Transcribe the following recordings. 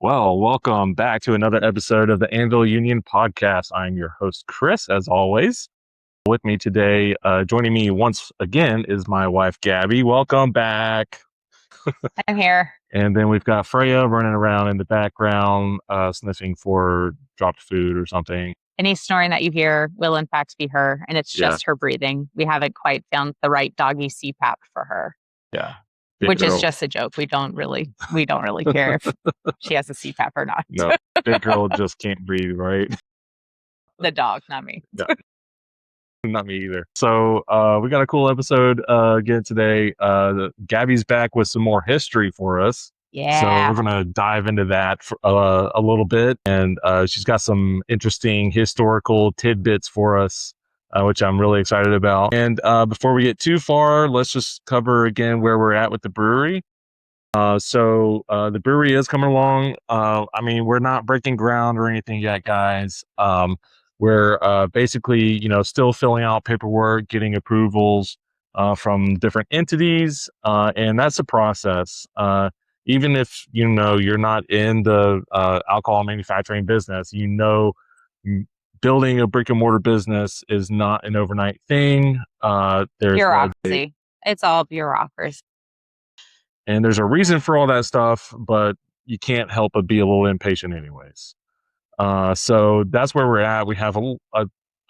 Well, welcome back to another episode of the Anvil Union podcast. I'm your host, Chris, as always. With me today, joining me once again is my wife, Gabby. Welcome back. I'm here. And then we've got Freya running around in the background, sniffing for dropped food or something. Any snoring that you hear will in fact be her, and it's just her breathing. We haven't quite found the right doggy CPAP for her. Yeah. Which is just a joke. We don't really care if she has a CPAP or not. No, big girl just can't breathe, right? The dog, not me. Yeah. Not me either. So we got a cool episode again today. Gabby's back with some more history for us. Yeah. So we're going to dive into that for, a little bit. And she's got some interesting historical tidbits for us, which I'm really excited about. And before we get too far, let's just cover again where we're at with the brewery. So the brewery is coming along. We're not breaking ground or anything yet, guys. We're basically, still filling out paperwork, getting approvals from different entities, and that's a process. Even if you're not in the alcohol manufacturing business, building a brick and mortar business is not an overnight thing. There's bureaucracy. It's all bureaucracy. And there's a reason for all that stuff, but you can't help but be a little impatient anyways. So that's where we're at. We have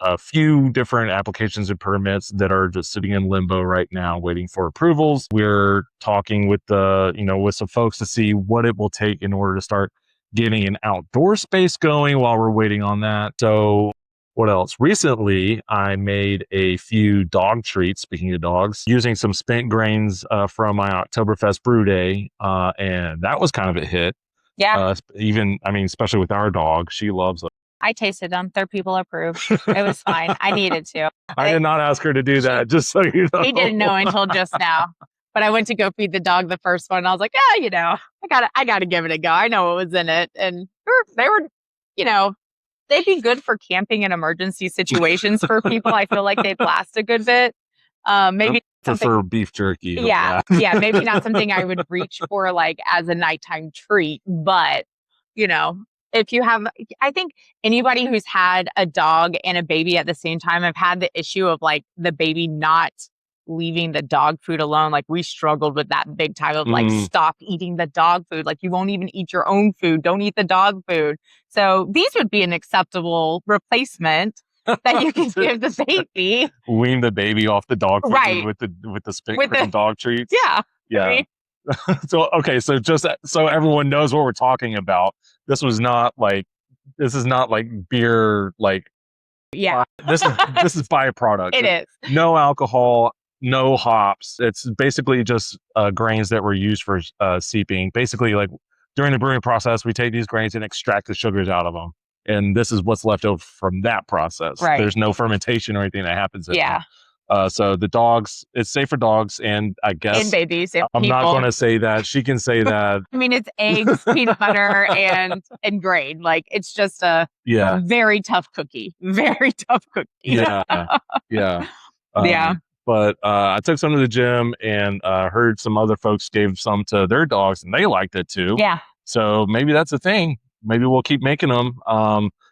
a few different applications and permits that are just sitting in limbo right now, waiting for approvals. We're talking with with some folks to see what it will take in order to start getting an outdoor space going while we're waiting on that. So what else? Recently, I made a few dog treats, speaking of dogs, using some spent grains from my Oktoberfest brew day. And that was kind of a hit. Yeah. Especially with our dog, she loves them. I tasted them. Third people approved. It was fine. I needed to. I did not ask her to do that, just so you know. He didn't know until just now. But I went to go feed the dog the first one. And I was like, I gotta give it a go. I know what was in it. And they were, they'd be good for camping and emergency situations for people. I feel like they'd last a good bit. Maybe I prefer beef jerky. Yeah. Maybe not something I would reach for like as a nighttime treat, but if you have, I think anybody who's had a dog and a baby at the same time have had the issue of like the baby not leaving the dog food alone. Like we struggled with that big time of like, stop eating the dog food. Like you won't even eat your own food. Don't eat the dog food. So these would be an acceptable replacement that you can give the baby. Wean the baby off the dog food, right, with the spit cream dog treats. Yeah. Right? So just so everyone knows what we're talking about. This is not like beer. Like this is byproduct. It is no alcohol, no hops. It's basically just grains that were used for seeping. Basically, like during the brewing process, we take these grains and extract the sugars out of them. And this is what's left over from that process. Right. There's no fermentation or anything that happens. So the dogs, it's safe for dogs, and I guess and babies. And I'm not going to say that. She can say that. It's eggs, peanut butter, and grain. Like it's just a very tough cookie. Very tough cookie. Yeah. But I took some to the gym and heard some other folks gave some to their dogs, and they liked it too. Yeah. So maybe that's a thing. Maybe we'll keep making them.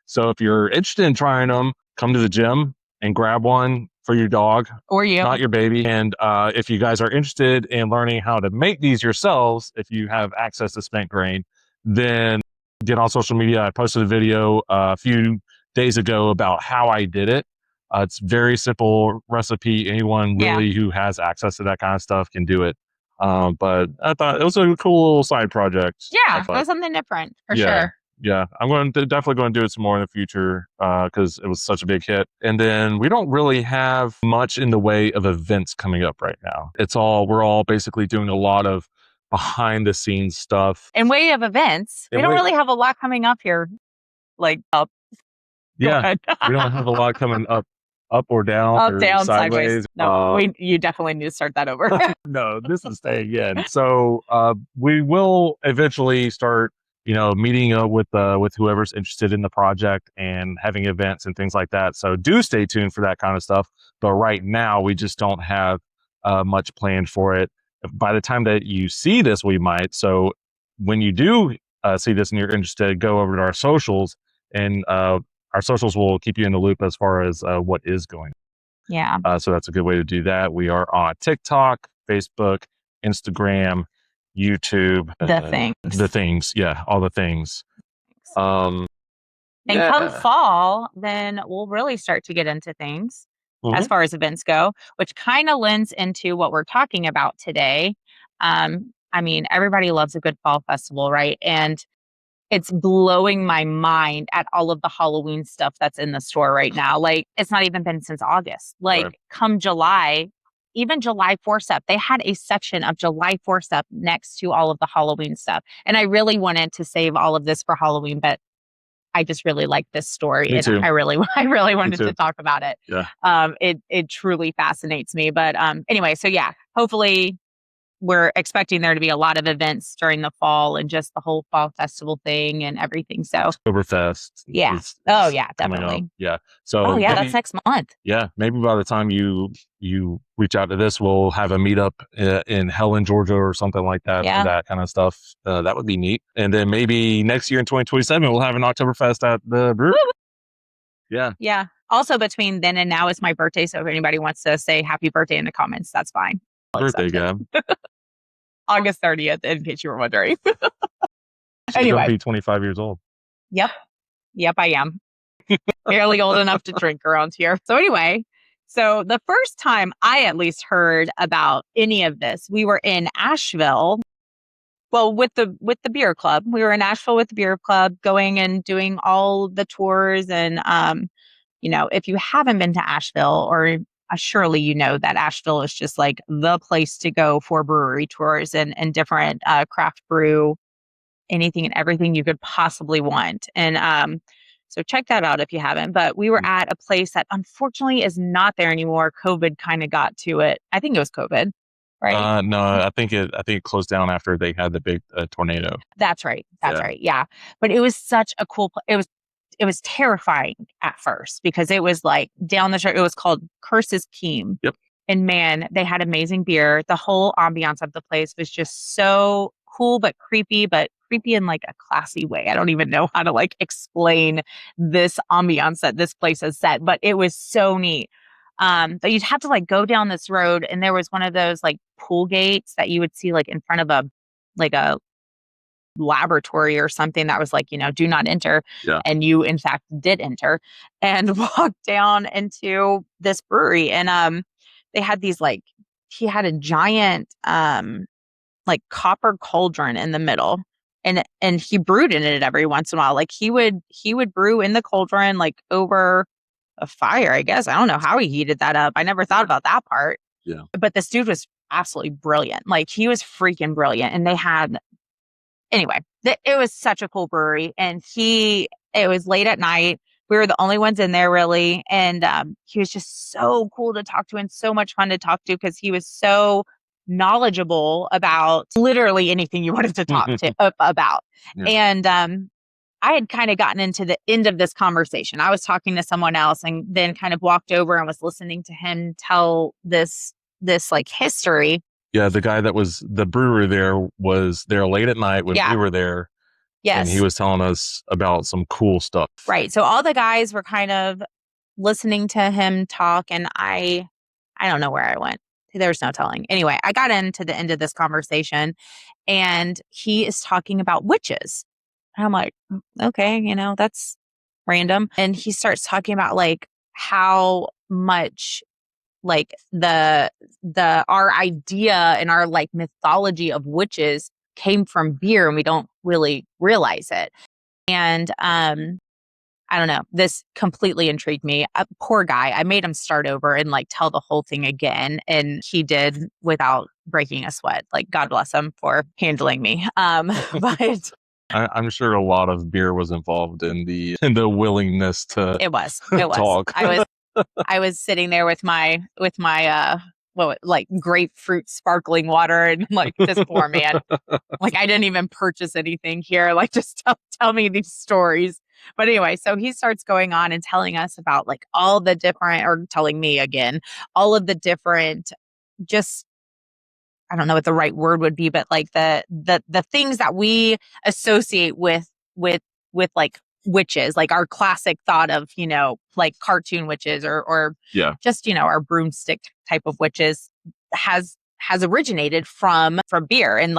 So if you're interested in trying them, come to the gym and grab one for your dog or you, not your baby. And if you guys are interested in learning how to make these yourselves, if you have access to spent grain, then get on social media. I posted a video a few days ago about how I did it. It's very simple recipe. Anyone really who has access to that kind of stuff can do it. But I thought it was a cool little side project. Yeah, it was something different for sure. Yeah, I'm definitely going to do it some more in the future because it was such a big hit. And then we don't really have much in the way of events coming up right now. We're all basically doing a lot of behind the scenes stuff. In way of events, we don't really have a lot coming up here, like up. Yeah, we don't have a lot coming up or down, up, down, sideways. No, you definitely need to start that over. No, this is staying in. So we will eventually start meeting up with whoever's interested in the project and having events and things like that. So do stay tuned for that kind of stuff. But right now, we just don't have much planned for it. By the time that you see this, we might. So when you do see this and you're interested, go over to our socials, and our socials will keep you in the loop as far as what is going Yeah. on. So that's a good way to do that. We are on TikTok, Facebook, Instagram, YouTube. The things. Yeah, all the things. And come fall, then we'll really start to get into things as far as events go, which kind of lends into what we're talking about today. I mean, everybody loves a good fall festival, right? And it's blowing my mind at all of the Halloween stuff that's in the store right now. Like, it's not even been since August. Like, Right. come July, even July 4th stuff, they had a section of July 4th stuff next to all of the Halloween stuff. And I really wanted to save all of this for Halloween, but I just really like this story. Me too. I really wanted to talk about it. Yeah. It truly fascinates me. But anyway, so yeah, hopefully we're expecting there to be a lot of events during the fall and just the whole fall festival thing and everything. So Oktoberfest. yeah. is Yeah, coming up. definitely. Yeah. So yeah, that's next month. Yeah, maybe by the time you reach out to this, we'll have a meetup in Helen, Georgia, or something like that for that kind of stuff. That would be neat. And then maybe next year in 2027, we'll have an Oktoberfest at the brewery. Yeah. Yeah. Also, between then and now is my birthday. So if anybody wants to say happy birthday in the comments, that's fine. Birthday, Gab. August 30th, in case you were wondering. She's Anyway. going to be 25 years old. Yep, I am. Barely old enough to drink around here. So anyway, so the first time I at least heard about any of this, we were in Asheville. Well, with the beer club, we were in Asheville with the beer club, going and doing all the tours. And if you haven't been to Asheville, or surely you know that Asheville is just like the place to go for brewery tours and different craft brew, anything and everything you could possibly want. And so check that out if you haven't. But we were at a place that unfortunately is not there anymore. COVID kind of got to it. I think it was COVID, right? No, I think it closed down after they had the big tornado. That's right. Right. Yeah. But it was such a cool place. It was terrifying at first because it was like down the street. It was called Curse's Keem. Yep. And man, they had amazing beer. The whole ambiance of the place was just so cool, but creepy in like a classy way. I don't even know how to like explain this ambiance that this place has set, but it was so neat. But you'd have to like go down this road, and there was one of those like pool gates that you would see like in front of a laboratory or something that was like, do not enter. Yeah. And you in fact did enter and walk down into this brewery. And they had these like, he had a giant like copper cauldron in the middle, and he brewed in it every once in a while. Like he would brew in the cauldron like over a fire, I guess. I don't know how he heated that up. I never thought about that part. Yeah. But this dude was absolutely brilliant. Like he was freaking brilliant. And they had, anyway, it was such a cool brewery. And it was late at night. We were the only ones in there really. And he was just so cool to talk to and so much fun to talk to because he was so knowledgeable about literally anything you wanted to talk to about. Yeah. And I had kind of gotten into the end of this conversation. I was talking to someone else and then kind of walked over and was listening to him tell this like history. Yeah, the guy that was the brewer there was there late at night when we were there. Yes. And he was telling us about some cool stuff. Right. So all the guys were kind of listening to him talk, and I don't know where I went. There's no telling. Anyway, I got into the end of this conversation, and he is talking about witches. And I'm like, okay, that's random. And he starts talking about like how much like our idea and our like mythology of witches came from beer, and we don't really realize it. And I don't know, this completely intrigued me. Poor guy. I made him start over and like tell the whole thing again, and he did without breaking a sweat. Like, God bless him for handling me. But I'm sure a lot of beer was involved in the willingness to it was talk. I was sitting there with my like grapefruit sparkling water, and like, this poor man, like I didn't even purchase anything here. Like, just tell me these stories. But anyway, so he starts going on and telling us about like all the different, or telling me again, all of the different, just, I don't know what the right word would be, but like the things that we associate with like witches, like our classic thought of, like cartoon witches or just, our broomstick type of witches has originated from beer and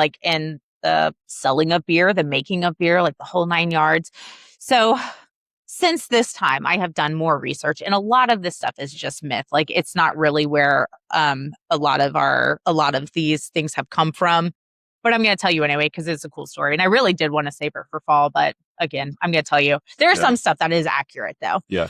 the selling of beer, the making of beer, like the whole 9 yards. So since this time, I have done more research, and a lot of this stuff is just myth. Like it's not really where a lot of these things have come from. But I'm going to tell you anyway because it's a cool story, and I really did want to save it for fall. But again, I'm going to tell you there's some stuff that is accurate though. Yeah.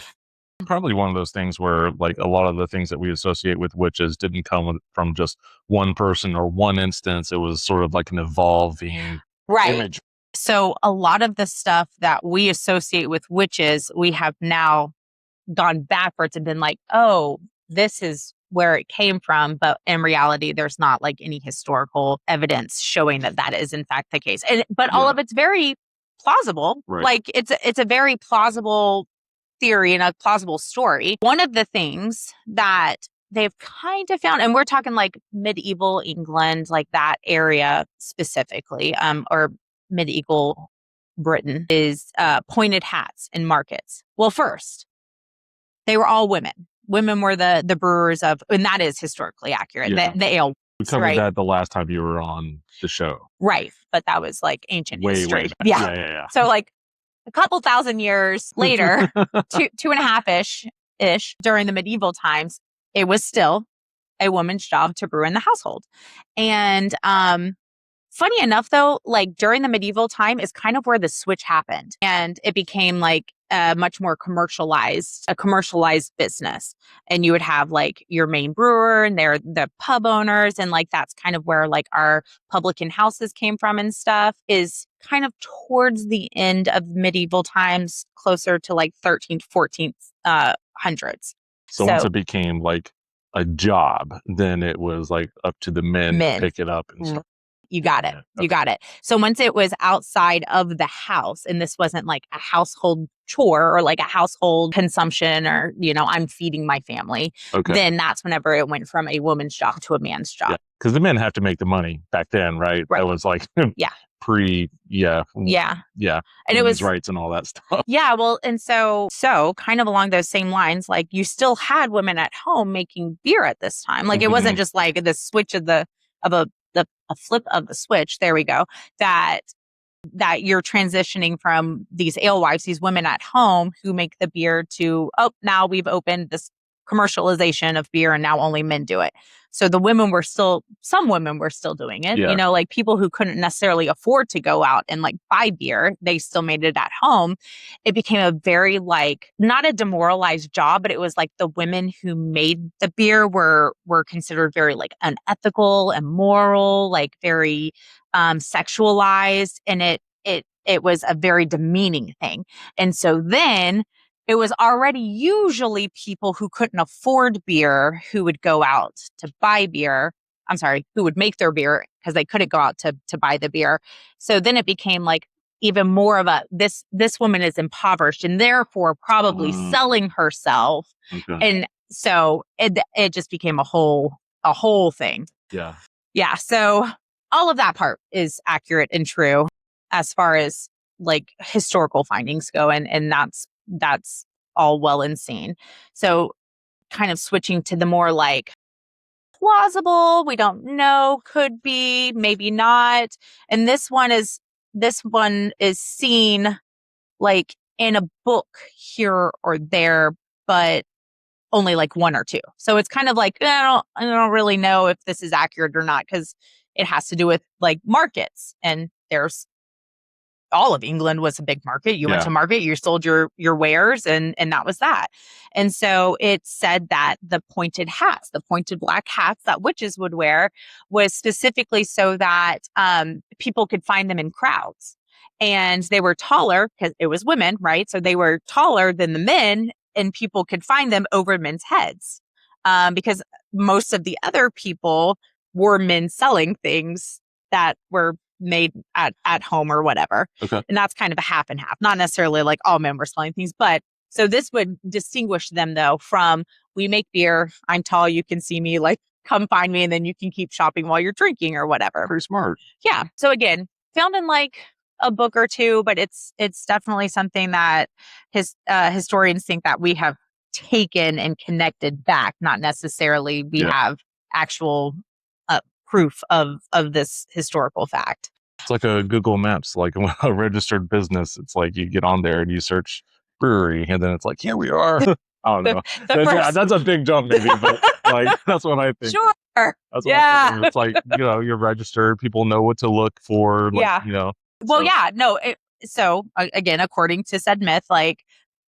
Probably one of those things where like a lot of the things that we associate with witches didn't come from just one person or one instance. It was sort of like an evolving image. So a lot of the stuff that we associate with witches, we have now gone backwards and been like, oh, this is where it came from. But in reality, there's not like any historical evidence showing that is in fact the case. But all of it's very plausible. Right. Like it's a very plausible theory and a plausible story. One of the things that they've kind of found, and we're talking like medieval England, like that area specifically, or medieval Britain, is pointed hats in markets. Well, first, they were all women. Women were the brewers of, and that is historically accurate. Yeah. The ale. We covered that the last time you were on the show. Right. But that was like ancient history. Way back. Yeah. So like a couple thousand years later, 2.5-ish during the medieval times, it was still a woman's job to brew in the household. And funny enough, though, like during the medieval time is kind of where the switch happened, and it became like a much more commercialized business. And you would have like your main brewer and they're the pub owners, and like that's kind of where like our publican houses came from and stuff, is kind of towards the end of medieval times, closer to like 13th, 14th hundreds. So once it became like a job, then it was like up to the men to pick it up and stuff. You got it. You got it. So once it was outside of the house, and this wasn't like a household chore or like a household consumption or, I'm feeding my family, then that's whenever it went from a woman's job to a man's job. Because the men have to make the money back then, right? That was like pre, And it was rights and all that stuff. Yeah. Well, and so kind of along those same lines, like you still had women at home making beer at this time. Like it wasn't just like the switch of a flip of the switch. There we go. That you're transitioning from these alewives, these women at home who make the beer, to, now we've opened this commercialization of beer and now only men do it. So some women were still doing it, like people who couldn't necessarily afford to go out and like buy beer, they still made it at home. It became a very like, not a demoralized job, but it was like the women who made the beer were considered very like unethical and immoral, like very sexualized, and it was a very demeaning thing. And so then it was already usually people who couldn't afford beer who would go out to buy beer. I'm sorry, who would make their beer because they couldn't go out to buy the beer. So then it became like even more of a, this woman is impoverished and therefore probably selling herself. And so it just became a whole thing. Yeah. So all of that part is accurate and true as far as like historical findings go. And that's all well and seen. So kind of switching to the more like plausible, we don't know, could be, maybe not. And this one is seen like in a book here or there, but only like one or two. So it's kind of like, I don't really know if this is accurate or not, because it has to do with like markets, and there's all of England was a big market. You went to market, you sold your wares, and that was that. And so it said that the pointed hats, the pointed black hats that witches would wear, was specifically so that people could find them in crowds. And they were taller because it was women, right? So they were taller than the men, and people could find them over men's heads, because most of the other people were men selling things that were made at home or whatever. And that's kind of a half and half, not necessarily like all men were selling things, but so this would distinguish them though from, we make beer, I'm tall, you can see me, like come find me, and then you can keep shopping while you're drinking or whatever. Pretty smart. Yeah. So again, found in like a book or two, but it's definitely something that historians think that we have taken and connected back, not necessarily we have actual proof of this historical fact. It's like a Google Maps, like a registered business. It's like you get on there and you search brewery, and then it's like, here we are. I don't know. That's a big jump, maybe, but like that's what I think. Sure. That's what I think. It's like, you're registered. People know what to look for. Like, Well, so again, according to said myth, like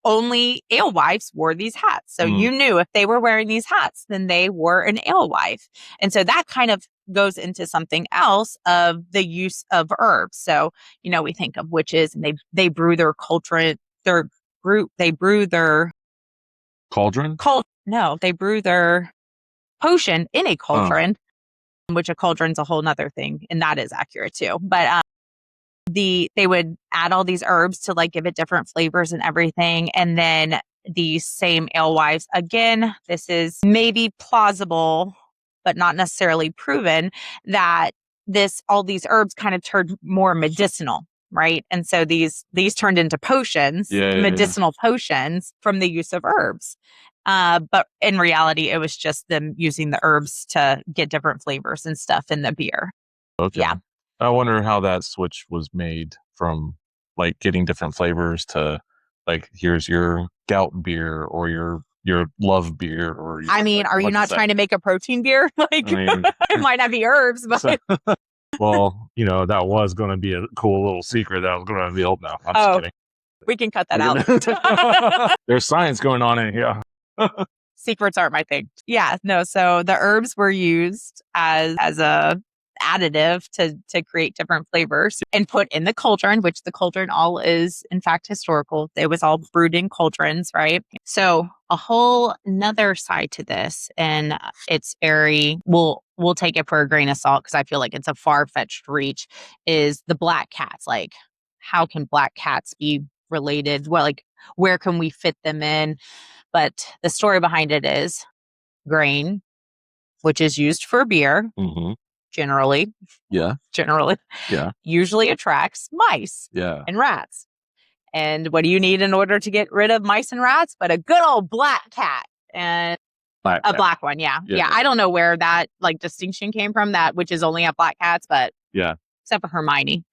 only alewives wore these hats. So you knew if they were wearing these hats, then they were an alewife. And so that kind of goes into something else of the use of herbs. So, we think of witches, and they brew their cauldron, they brew their cauldron? No, they brew their potion in a cauldron, which a cauldron's a whole nother thing. And that is accurate too. But they would add all these herbs to like give it different flavors and everything. And then these same alewives, again, this is maybe plausible, but not necessarily proven, that all these herbs kind of turned more medicinal, right? And so these turned into potions, medicinal potions from the use of herbs. But in reality, it was just them using the herbs to get different flavors and stuff in the beer. Okay. Yeah. I wonder how that switch was made from like getting different flavors to like, here's your gout beer or your love beer, or are you not trying to make a protein beer? Like, it might not be herbs, but well, that was going to be a cool little secret that I was going to reveal. No, I'm just kidding. We can cut that out. There's science going on in here. Secrets aren't my thing. Yeah, no. So the herbs were used as a additive to create different flavors and put in the cauldron, which the cauldron all is in fact historical. It was all brewed in cauldrons, right? So a whole another side to this, and it's very, we'll take it for a grain of salt because I feel like it's a far-fetched reach, is the black cats. Like, how can black cats be related? Well, like, where can we fit them in? But the story behind it is grain, which is used for beer, generally, usually attracts mice and rats. And what do you need in order to get rid of mice and rats? But a good old black cat. And black one, yeah. I don't know where that like distinction came from, that which is only have black cats, but except for Hermione.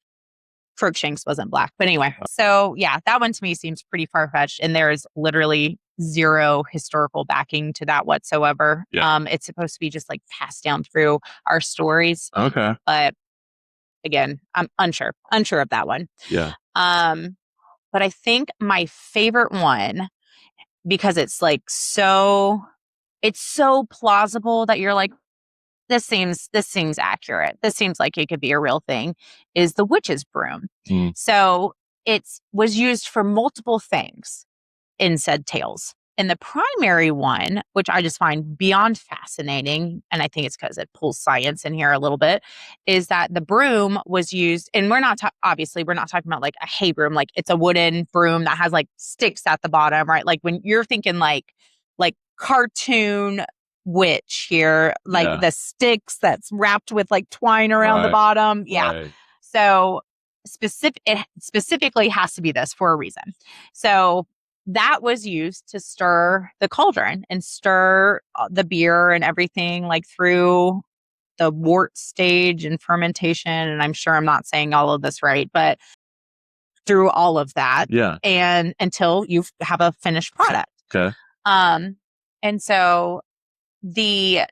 Crookshanks wasn't black. But anyway, so that one to me seems pretty far-fetched, and there is literally zero historical backing to that whatsoever. It's supposed to be just like passed down through our stories. Okay. But again, I'm unsure of that one. Yeah. But I think my favorite one, because it's like it's so plausible that you're like, this seems accurate. This seems like it could be a real thing, is the witch's broom. So it was used for multiple things in said tales. And the primary one, which I just find beyond fascinating, and I think it's because it pulls science in here a little bit, is that the broom was used, and obviously we're not talking about like a hay broom, like it's a wooden broom that has like sticks at the bottom, right? Like when you're thinking like cartoon witch here, like the sticks that's wrapped with like twine around the bottom. So it specifically has to be this for a reason. So that was used to stir the cauldron and stir the beer and everything like through the wort stage and fermentation. And I'm sure I'm not saying all of this right, but through all of that. And until you have a finished product. Okay. And so the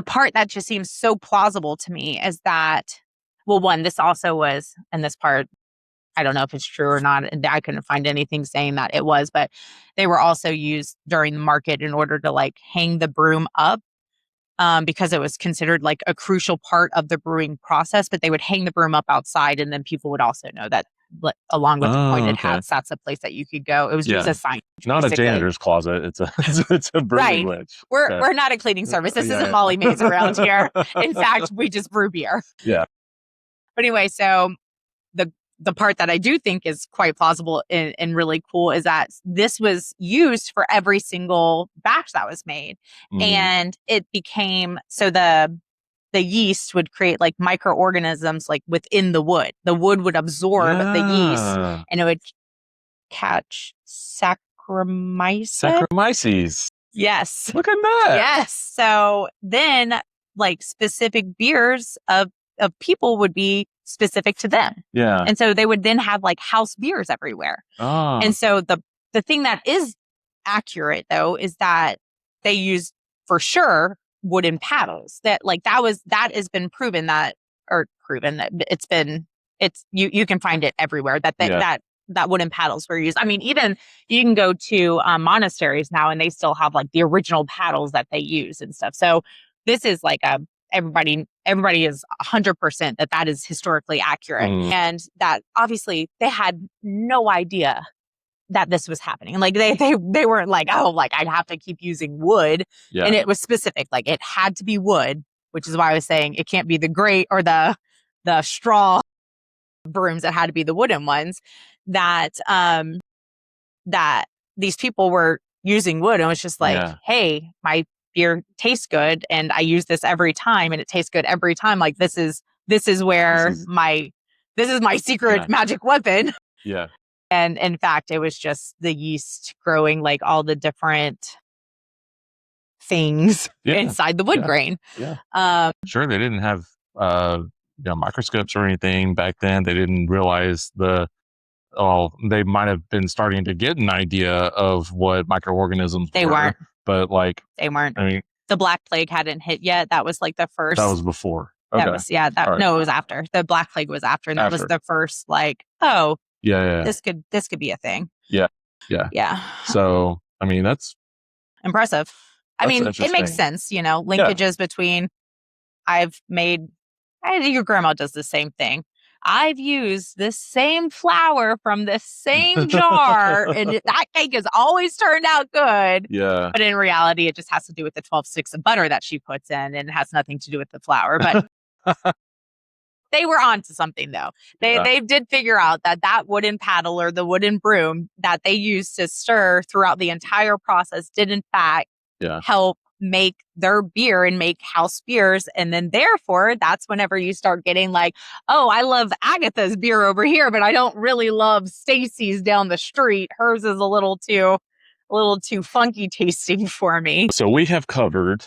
part that just seems so plausible to me is that, well, one, this also was, and this part, I don't know if it's true or not, and I couldn't find anything saying that it was, but they were also used during the market in order to like hang the broom up, because it was considered like a crucial part of the brewing process. But they would hang the broom up outside, and then people would also know that along with the pointed hats, that's a place that you could go. It was just a sign. Not a janitor's closet. It's a brewing witch. We're not a cleaning service. This isn't Molly Mays around here. In fact, we just brew beer. Yeah. But anyway, so the part that I do think is quite plausible and really cool is that this was used for every single batch that was made. And it became, so the yeast would create like microorganisms like within the wood. The wood would absorb the yeast and it would catch Saccharomyces. Yes. Look at that. Yes. So then like specific beers of people would be specific to them. Yeah. And so they would then have like house beers everywhere. Oh. And so the thing that is accurate though is that they used for sure wooden paddles. That has been proven that you can find it everywhere that wooden paddles were used. I mean, even you can go to monasteries now and they still have like the original paddles that they use and stuff. So this is like everybody is 100% that is historically accurate. And that obviously they had no idea that this was happening. Like they weren't like, oh, like I'd have to keep using wood. Yeah. And it was specific, like it had to be wood, which is why I was saying it can't be the grate or the straw brooms. It had to be the wooden ones that these people were using wood. And it was just like, hey, my beer tastes good and I use this every time and it tastes good every time. Like this is my secret magic weapon. Yeah. And in fact, it was just the yeast growing like all the different things inside the wood grain. Yeah. Sure. They didn't have microscopes or anything back then. They didn't realize they might have been starting to get an idea of what microorganisms they weren't. But like they weren't. I mean, the Black Plague hadn't hit yet. That was like the first. That was before. Okay. That was No, it was after. The Black Plague was after, and that was the first like, oh, this could be a thing. Yeah. So I mean, that's impressive. I mean, it makes sense, linkages between your grandma does the same thing. I've used the same flour from the same jar and that cake has always turned out good. Yeah. But in reality, it just has to do with the 12 sticks of butter that she puts in and it has nothing to do with the flour. But they were onto something though. They did figure out that wooden paddle or the wooden broom that they used to stir throughout the entire process did in fact help make their beer and make house beers. And then therefore, that's whenever you start getting like, oh, I love Agatha's beer over here, but I don't really love Stacy's down the street. Hers is a little too funky tasting for me. So we have covered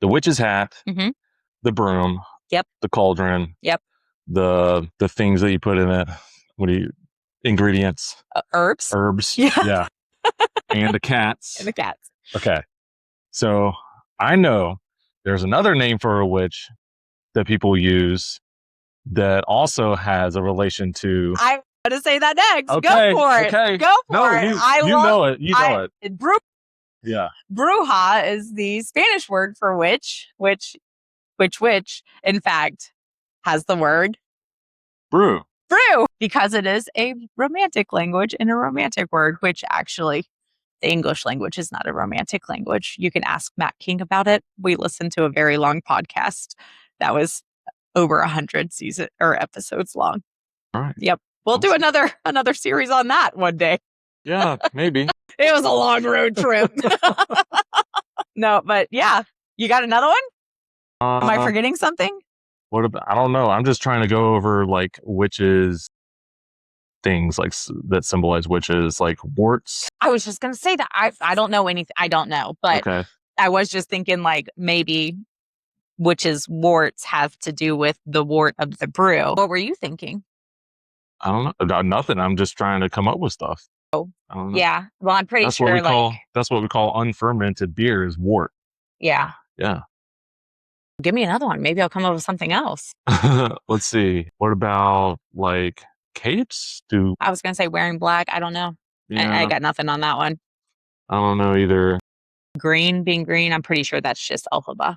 the witch's hat, the broom, the cauldron, the things that you put in it. Ingredients? Herbs. Yeah. And the cats. Okay. So I know there's another name for a witch that people use that also has a relation to. I'm going to say that next. Okay, go for it. Okay. Go for it. You know it. Bruja is the Spanish word for witch, which in fact has the word brew, because it is a romantic language and a romantic word, which actually the English language is not a romantic language. You can ask Matt King about it. We listened to a very long podcast that was over 100 episodes long. All right. Yep. We'll do another series on that one day. Yeah, maybe. It was a long road trip. No, but yeah. You got another one? Am I forgetting something? I don't know. I'm just trying to go over like witches things like that symbolize witches, like warts. I was just going to say that I don't know anything. I don't know, but I was just thinking like maybe witches' warts have to do with the wort of the brew. What were you thinking? I don't know. Nothing. I'm just trying to come up with stuff. Oh, yeah. Well, I'm pretty sure that's what we call unfermented beer is wort. Yeah. Yeah. Give me another one. Maybe I'll come up with something else. Let's see. What about like capes? I was going to say wearing black. I don't know. Yeah. I got nothing on that one. I don't know either. Being green. I'm pretty sure that's just alfaba.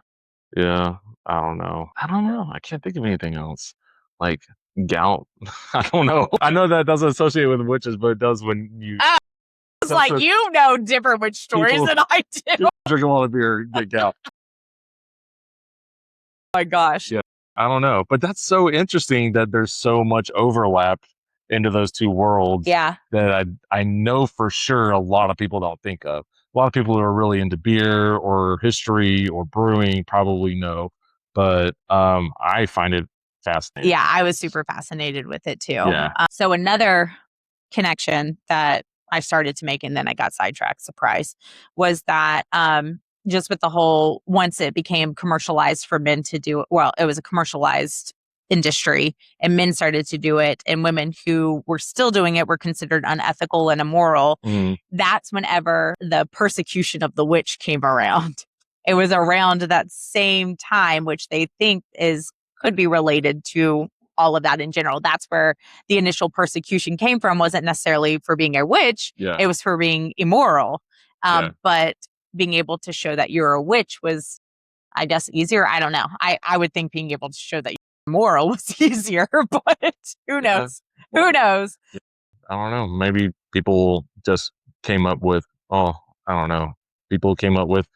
Yeah. I don't know. I can't think of anything else. Like gout. I don't know. I know that doesn't associate with witches, but it does when you. It's like you know different witch stories than I do. Drink a lot of beer, get gout. Oh my gosh. Yeah. I don't know, but that's so interesting that there's so much overlap into those two worlds. Yeah. That I know for sure a lot of people don't think of. A lot of people who are really into beer or history or brewing probably know, but I find it fascinating. Yeah, I was super fascinated with it too. Yeah. So another connection that I started to make, and then I got sidetracked, surprise, was that just with the whole, once it became commercialized for men to do it, well, it was a commercialized industry and men started to do it, and women who were still doing it were considered unethical and immoral. That's whenever the persecution of the witch came around. It was around that same time, which they think could be related to all of that in general. That's where the initial persecution came from. Wasn't necessarily for being a witch. Yeah. It was for being immoral. Yeah. But being able to show that you're a witch was, I guess, easier. I don't know. I would think being able to show that you're moral was easier, but who knows? Who knows? I don't know. Maybe people just came up with, I don't know. People came up with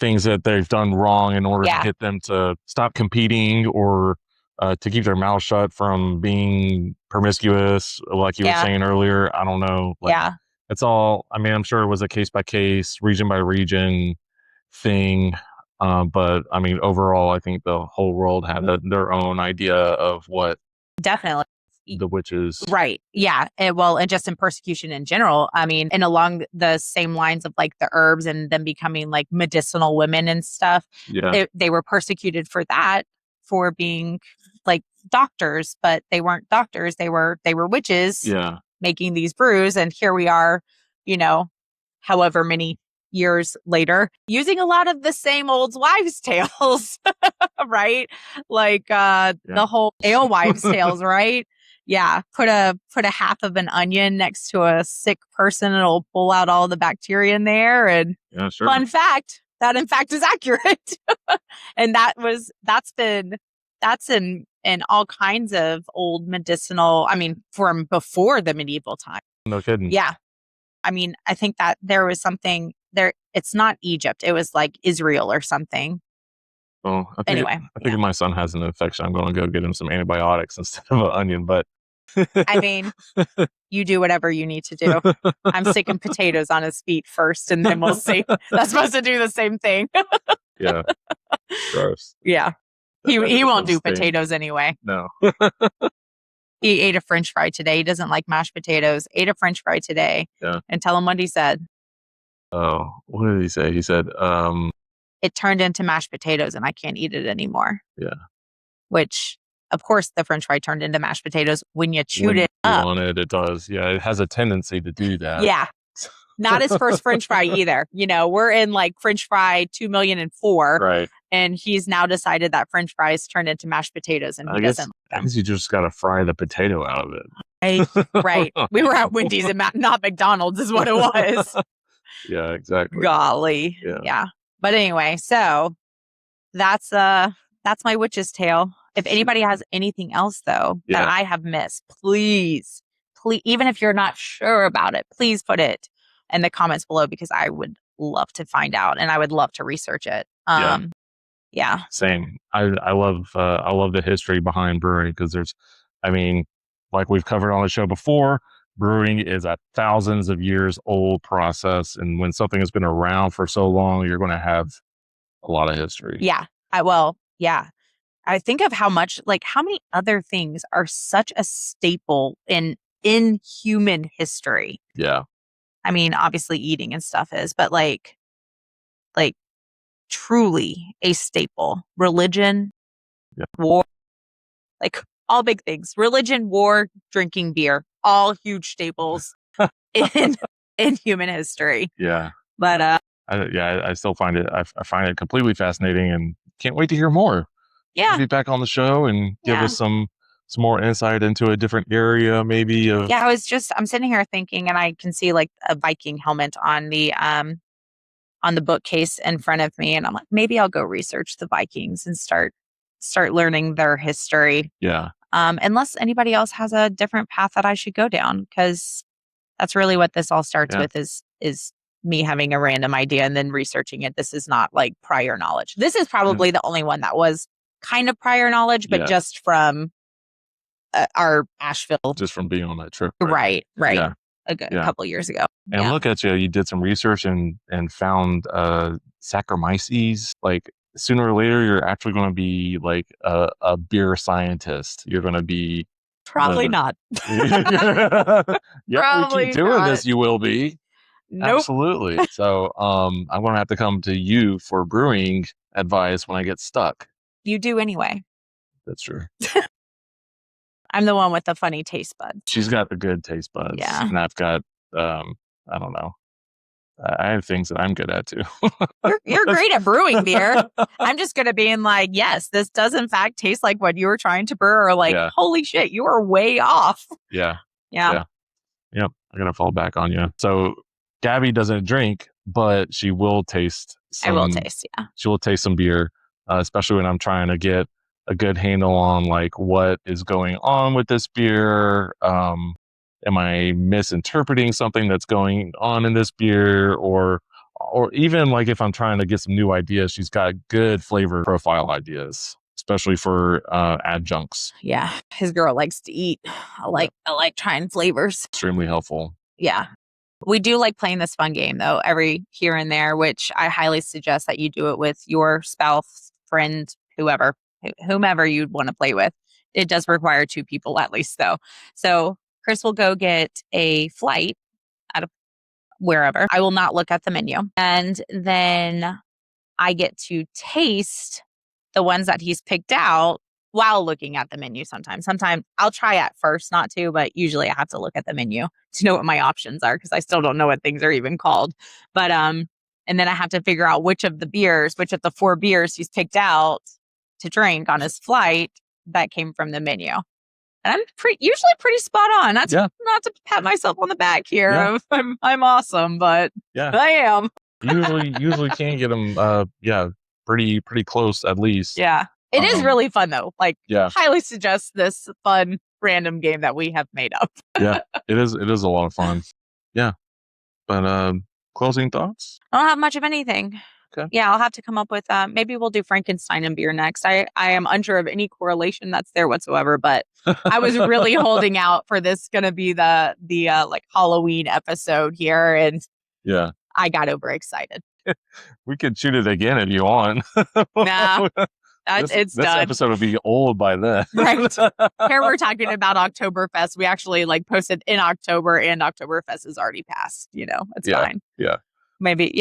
things that they've done wrong in order to get them to stop competing or to keep their mouth shut from being promiscuous, like you were saying earlier. I don't know. Like, it's all, I mean, I'm sure it was a case by case, region by region thing. But I mean, overall, I think the whole world had their own idea of what definitely the witches. Right. Yeah. And just in persecution in general. I mean, and along the same lines of like the herbs and them becoming like medicinal women and stuff. Yeah. They were persecuted for that, for being like doctors, but they weren't doctors. They were witches. Yeah. Making these brews. And here we are, however many years later, using a lot of the same old wives' tales, right? Like the whole alewives' tales, right? Yeah, put a half of an onion next to a sick person, it'll pull out all the bacteria in there. And fun fact, that in fact is accurate. And that's in all kinds of old medicinal, I mean, from before the medieval time. No kidding. Yeah. I mean, I think that there was something there. It's not Egypt. It was like Israel or something. Well, I think if my son has an infection, I'm going to go get him some antibiotics instead of an onion. But I mean, you do whatever you need to do. I'm sticking potatoes on his feet first, and then we'll see. That's supposed to do the same thing. Yeah. Gross. Yeah. He won't do potatoes anyway. No. He ate a French fry today. He doesn't like mashed potatoes. Ate a French fry today. Yeah. And tell him what he said. Oh, what did he say? He said, it turned into mashed potatoes and I can't eat it anymore. Yeah. Which, of course, the French fry turned into mashed potatoes when you chewed it up. On it does. Yeah, it has a tendency to do that. Yeah. Not his first French fry either. We're in like French fry 2,000,004. Right. And he's now decided that French fries turned into mashed potatoes and he doesn't like them. I guess you just got to fry the potato out of it. Right. We were at Wendy's and not McDonald's is what it was. Yeah, exactly. Golly. Yeah. But anyway, so that's my witch's tale. If anybody has anything else though that I have missed, please, even if you're not sure about it, please put it in the comments below because I would love to find out and I would love to research it. Yeah. Same. I love the history behind brewing because like we've covered on the show before, brewing is a thousands of years old process. And when something has been around for so long, you're going to have a lot of history. Yeah. I think of how many other things are such a staple in human history. Yeah. I mean, obviously eating and stuff is, but like truly a staple. Religion, war, like all big things. Religion, war, drinking beer, all huge staples in human history. Yeah. But I still find it. I find it completely fascinating, and can't wait to hear more. Yeah. Be back on the show and give us some more insight into a different area, maybe. I'm sitting here thinking, and I can see like a Viking helmet on the bookcase in front of me, and I'm like, maybe I'll go research the Vikings and start learning their history. Yeah. Unless anybody else has a different path that I should go down, because that's really what this all starts with is me having a random idea and then researching it. This is not like prior knowledge. This is probably the only one that was kind of prior knowledge, but just from our Asheville. Just from being on that trip. Right. Yeah. A couple years ago. And look at you did some research and found Saccharomyces. Like sooner or later, you're actually going to be like a beer scientist. You're going to be probably not. Yeah, probably we keep doing this. You will be. Nope. Absolutely. So I'm going to have to come to you for brewing advice when I get stuck. You do anyway. That's true. I'm the one with the funny taste buds. She's got the good taste buds. Yeah. And I've got, I don't know. I have things that I'm good at too. You're great at brewing beer. I'm just good at being like, yes, this does in fact taste like what you were trying to brew, or like, holy shit, you are way off. Yeah. Yep. I'm going to fall back on you. So Gabby doesn't drink, but she will taste some. I will taste, She will taste some beer, especially when I'm trying to get a good handle on like what is going on with this beer. Am I misinterpreting something that's going on in this beer, or even like if I'm trying to get some new ideas, she's got good flavor profile ideas, especially for adjuncts. Yeah, his girl likes to eat. I like trying flavors. Extremely helpful. Yeah. We do like playing this fun game though, every here and there, which I highly suggest that you do it with your spouse, friend, whomever you'd want to play with. It does require 2 people at least though. So Chris will go get a flight out of wherever. I will not look at the menu. And then I get to taste the ones that he's picked out while looking at the menu sometimes. Sometimes I'll try at first not to, but usually I have to look at the menu to know what my options are because I still don't know what things are even called. But and then I have to figure out which of the 4 beers he's picked out to drink on his flight that came from the menu. And I'm usually pretty spot on. That's not to pat myself on the back here. Yeah. I'm awesome, but I am. usually can get them. Pretty close at least. Yeah, it is really fun though. Like, highly suggest this fun random game that we have made up. Yeah, it is. It is a lot of fun. Yeah, but closing thoughts. I don't have much of anything. Okay. Yeah, I'll have to come up with, maybe we'll do Frankenstein and beer next. I am unsure of any correlation that's there whatsoever, but I was really holding out for this going to be the like Halloween episode here. And I got overexcited. We could shoot it again if you want. Nah, it's done. This episode will be old by then. Right. Here we're talking about Oktoberfest. We actually like posted in October and Oktoberfest is already passed. It's fine. Yeah. Maybe,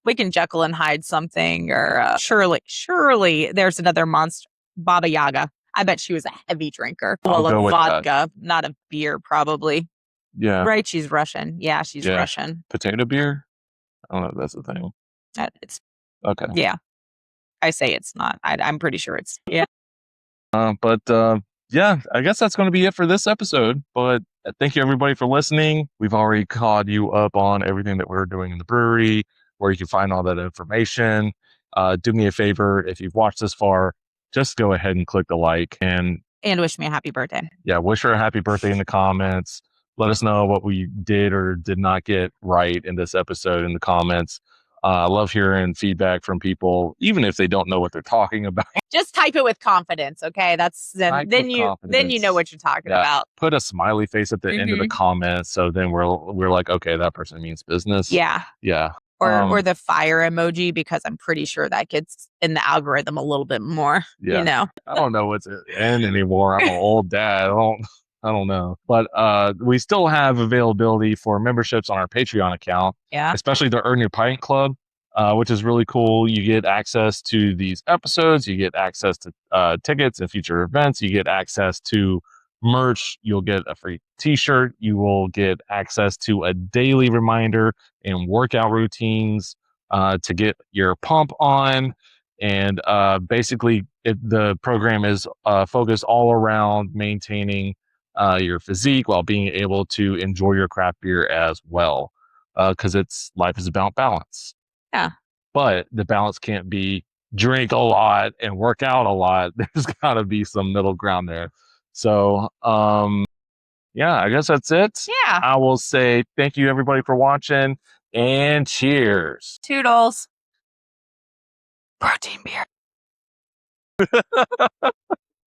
we can Jekyll and hide something, or surely there's another monster, Baba Yaga. I bet she was a heavy drinker. I'll go with vodka, not a beer, probably. Yeah. Right, she's Russian. Yeah, she's Russian. Potato beer? I don't know if that's the thing. It's okay. Yeah. I say it's not. I'm pretty sure it's, I guess that's going to be it for this episode. But thank you everybody for listening. We've already caught you up on everything that we're doing in the brewery, where you can find all that information. Do me a favor, if you've watched this far, just go ahead and click the like and wish me a happy birthday. Yeah, wish her a happy birthday in the comments. Let us know what we did or did not get right in this episode in the comments. I love hearing feedback from people, even if they don't know what they're talking about. Just type it with confidence, okay? Then you know what you're talking about. Put a smiley face at the end of the comments, so then we're like, okay, that person means business. Yeah. Or the fire emoji, because I'm pretty sure that gets in the algorithm a little bit more. I don't know what's in anymore. I'm an old dad. I don't know. But we still have availability for memberships on our Patreon account. Yeah. Especially the Earn Your Pint Club, which is really cool. You get access to these episodes. You get access to tickets and future events. You get access to merch. You'll get a free t-shirt. You will get access to a daily reminder and workout routines to get your pump on. And basically, the program is focused all around maintaining your physique while being able to enjoy your craft beer as well, because life is about balance. Yeah, but the balance can't be drink a lot and work out a lot. There's got to be some middle ground there. So I guess that's it. Yeah, I will say thank you everybody for watching, and cheers. Toodles. Protein beer.